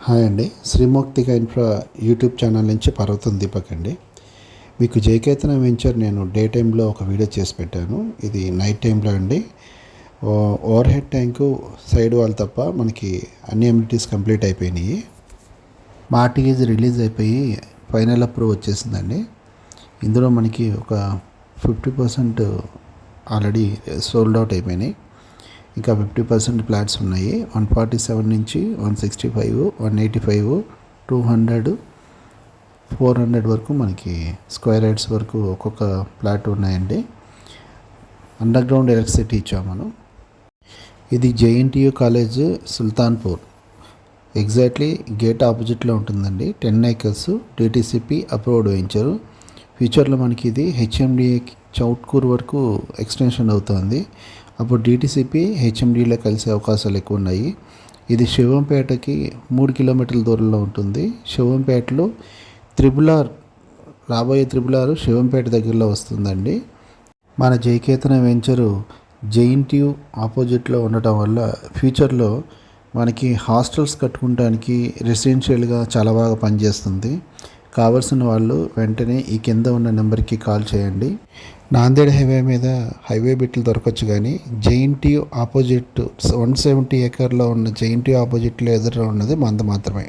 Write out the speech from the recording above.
Hi అండి. శ్రీముక్తిక infra YouTube channel నుంచి పర్వతం దీపక్ అండి. మీకు జయకేతన వెంచర్ నేను డే టైంలో ఒక వీడియో చేసి పెట్టాను. ఇది నైట్ టైంలో అండి. Over head tank side wall తప్ప మనకి అన్ని అమ్యూనిటీస్ కంప్లీట్ అయిపోయినాయి. మార్టిగేజ్ రిలీజ్ అయిపోయి ఫైనల్ అప్రూవ్ వచ్చేసిందండి. ఇందులో మనకి ఒక 50% ఆల్రెడీ సోల్డ్ అవుట్ అయిపోయినాయి. ఇంకా 50% ఫ్లాట్స్ ఉన్నాయి. 147 నుంచి 165, 185, 200, 400 వరకు మనకి స్క్వేర్ యార్డ్స్ వరకు ఒక్కొక్క ఫ్లాట్ ఉన్నాయండి. అండర్ గ్రౌండ్ ఎలక్ట్రిసిటీ ఇచ్చాము మనం. ఇది JNTU college Sultanpur, exactly gate ఆపోజిట్లో ఉంటుందండి. 10 acres టీటీసీపీ అప్రూవ్డ్ వెంచరు. ఫ్యూచర్లో మనకి ఇది హెచ్ఎండిఏ చౌట్కూర్ వరకు ఎక్స్టెన్షన్ అవుతుంది. అప్పుడు డిటీసీపీ హెచ్ఎండీలో కలిసే అవకాశాలు ఎక్కువ ఉన్నాయి. ఇది శివంపేటకి 3 కిలోమీటర్ల దూరంలో ఉంటుంది. శివంపేటలో త్రిబుల్ రాబోయే శివంపేట దగ్గరలో వస్తుందండి. మన జయకేతన వెంచరు జేఎన్టీయూ ఆపోజిట్లో ఉండటం వల్ల ఫ్యూచర్లో మనకి హాస్టల్స్ కట్టుకోవడానికి రెసిడెన్షియల్గా చాలా బాగా పనిచేస్తుంది. కావాల్సిన వాళ్ళు వెంటనే ఈ కింద ఉన్న నెంబర్కి కాల్ చేయండి. నాందేడ్ హైవే మీద హైవే బిట్లు దొరకచ్చు, కానీ జేఎన్టీయూ ఆపోజిట్ 170 acreలో ఉన్న జేఎన్టీయూ ఆపోజిట్లో ఎదురుగా ఉన్నది మంద మాత్రమే.